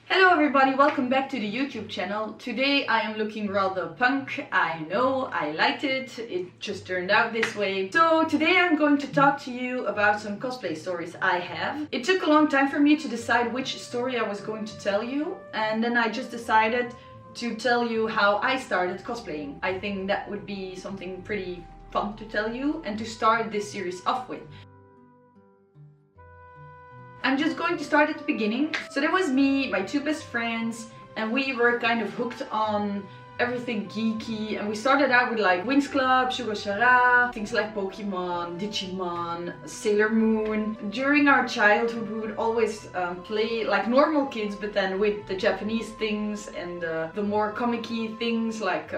Hello everybody, welcome back to the YouTube channel. Today I am looking rather punk. I know, I liked it. It just turned out this way. So today I'm going to talk to you about some cosplay stories I have. It took a long time for me to decide which story I was going to tell you, and then I just decided to tell you how I started cosplaying. I think that would be something pretty fun to tell you and to start this series off with. I'm just going to start at the beginning. So there was me, my two best friends, and we were kind of hooked on everything geeky, and we started out with like Winx Club, Sugar Shara, things like Pokemon, Digimon, Sailor Moon. During our childhood we would always play like normal kids, but then with the Japanese things and the more comic-y things like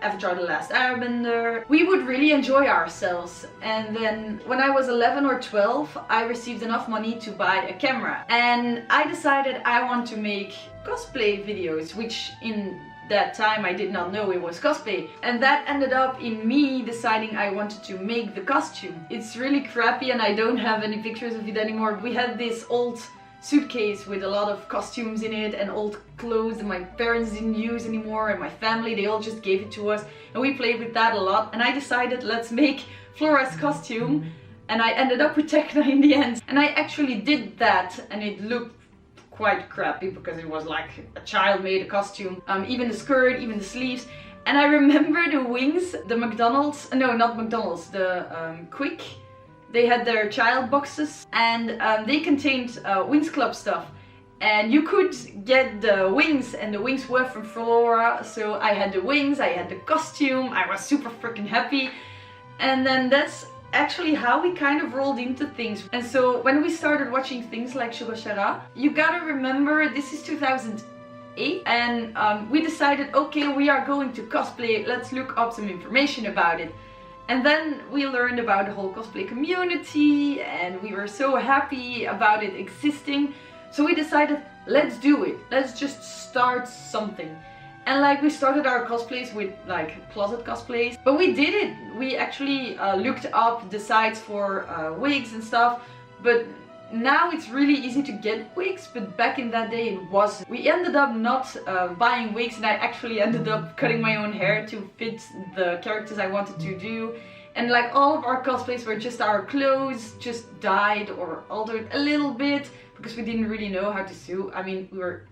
Avatar: The Last Airbender. We would really enjoy ourselves, and then when I was 11 or 12 I received enough money to buy a camera, and I decided I want to make cosplay videos, which in that time I did not know it was cosplay, and that ended up in me deciding I wanted to make the costume. It's really crappy and I don't have any pictures of it anymore. We had this old suitcase with a lot of costumes in it and old clothes that my parents didn't use anymore, and my family, they all just gave it to us, and we played with that a lot, and I decided let's make Flora's costume, and I ended up with Tekna in the end. And I actually did that, and it looked quite crappy because it was like a child made a costume, even the skirt, even the sleeves. And I remember the wings, the McDonald's, no not McDonald's, the Quick, they had their child boxes, and they contained Winx Club stuff, and you could get the wings, and the wings were from Flora, so I had the wings, I had the costume, I was super freaking happy. And then that's actually how we kind of rolled into things. And so when we started watching things like Sugar Shara, you gotta remember this is 2008, and we decided, okay, we are going to cosplay, let's look up some information about it. And then we learned about the whole cosplay community, and we were so happy about it existing. So we decided, let's do it, let's just start something. And like we started our cosplays with like closet cosplays, but we did it. We actually looked up the sites for wigs and stuff, but now it's really easy to get wigs, but back in that day it wasn't. We ended up not buying wigs, and I actually ended up cutting my own hair to fit the characters I wanted to do. And like all of our cosplays were just our clothes, just dyed or altered a little bit because we didn't really know how to sew. I mean, we were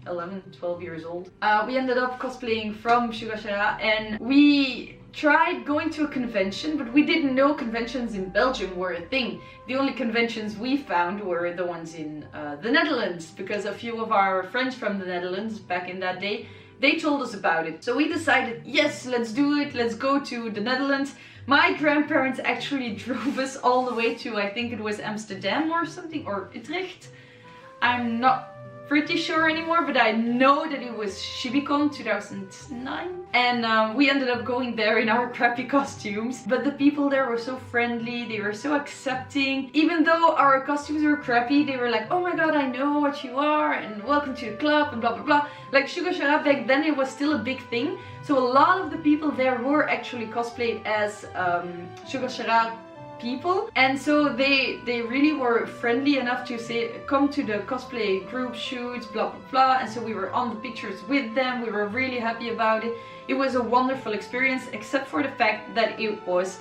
11, 12 years old. We ended up cosplaying from Sugar Shara, and we tried going to a convention, but we didn't know conventions in Belgium were a thing. The only conventions we found were the ones in the Netherlands, because a few of our friends from the Netherlands back in that day, they told us about it. So we decided, yes, let's do it, let's go to the Netherlands. My grandparents actually drove us all the way to, I think it was Amsterdam or something, or Utrecht. I'm not pretty sure anymore, but I know that it was Shibicon 2009, and we ended up going there in our crappy costumes. But the people there were so friendly, they were so accepting. Even though our costumes were crappy, they were like, oh my god, I know what you are, and welcome to the club, and blah blah blah. Like Sugar Shara back then, it was still a big thing, so a lot of the people there were actually cosplayed as Sugar Shara people, and so they really were friendly enough to say, come to the cosplay group shoots, blah blah blah. And so we were on the pictures with them, we were really happy about it. It was a wonderful experience, except for the fact that it was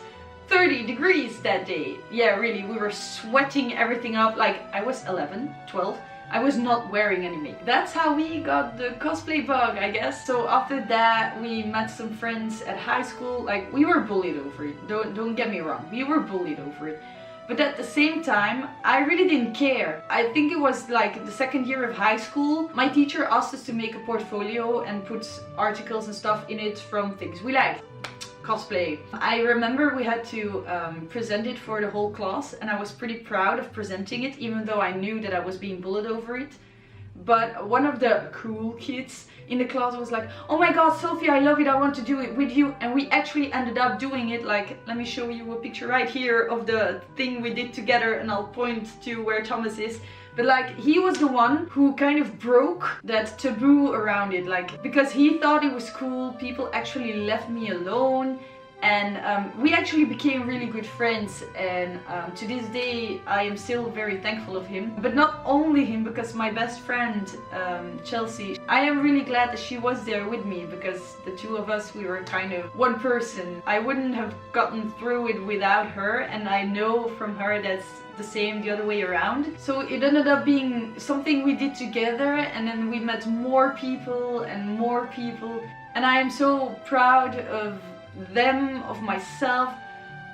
30 degrees that day. Yeah, really, we were sweating everything up. Like, I was 11, 12, I was not wearing any makeup. That's how we got the cosplay bug, I guess. So after that we met some friends at high school. Like, we were bullied over it, don't get me wrong, we were bullied over it. But at the same time, I really didn't care. I think it was like the second year of high school. My teacher asked us to make a portfolio and put articles and stuff in it from things we liked. Cosplay. I remember we had to present it for the whole class, and I was pretty proud of presenting it, even though I knew that I was being bullied over it. But one of the cool kids in the class was like, oh my god, Sophie, I love it, I want to do it with you. And we actually ended up doing it. Like, let me show you a picture right here of the thing we did together, and I'll point to where Thomas is. But like, he was the one who kind of broke that taboo around it, like, because he thought it was cool. People actually left me alone, And we actually became really good friends, and to this day I am still very thankful of him. But not only him, because my best friend Chelsea, I am really glad that she was there with me, because the two of us, we were kind of one person. I wouldn't have gotten through it without her, and I know from her that's the same the other way around. So it ended up being something we did together, and then we met more people and more people, and I am so proud of them, of myself,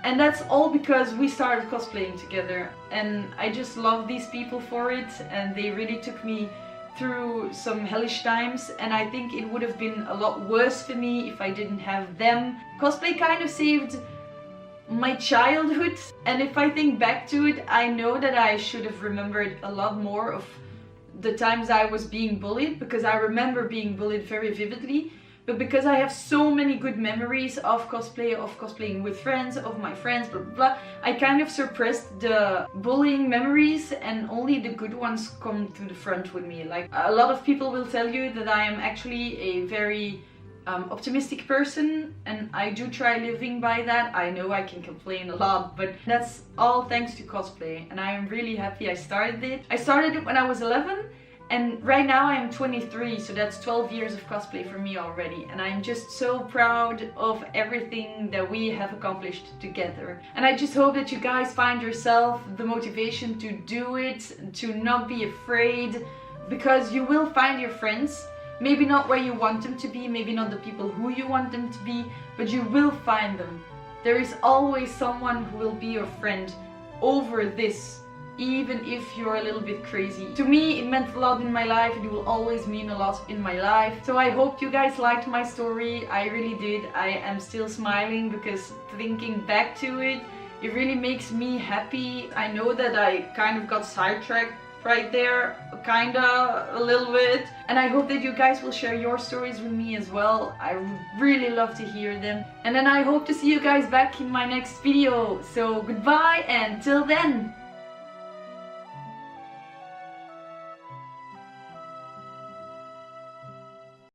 and that's all because we started cosplaying together. And I just love these people for it, and they really took me through some hellish times, and I think it would have been a lot worse for me if I didn't have them. Cosplay kind of saved my childhood, and if I think back to it, I know that I should have remembered a lot more of the times I was being bullied, because I remember being bullied very vividly. But because I have so many good memories of cosplay, of cosplaying with friends, of my friends, blah blah blah, I kind of suppressed the bullying memories, and only the good ones come to the front with me. Like, a lot of people will tell you that I am actually a very optimistic person, and I do try living by that. I know I can complain a lot, but that's all thanks to cosplay, and I am really happy I started it. I started it when I was 11, and right now I am 23, so that's 12 years of cosplay for me already, and I'm just so proud of everything that we have accomplished together. And I just hope that you guys find yourself the motivation to do it, to not be afraid, because you will find your friends. Maybe not where you want them to be, maybe not the people who you want them to be, but you will find them. There is always someone who will be your friend over this, even if you're a little bit crazy. To me, it meant a lot in my life. It will always mean a lot in my life. So I hope you guys liked my story. I really did. I am still smiling, because thinking back to it, it really makes me happy. I know that I kind of got sidetracked right there, kinda, a little bit. And I hope that you guys will share your stories with me as well. I would really love to hear them. And then I hope to see you guys back in my next video. So goodbye, and till then!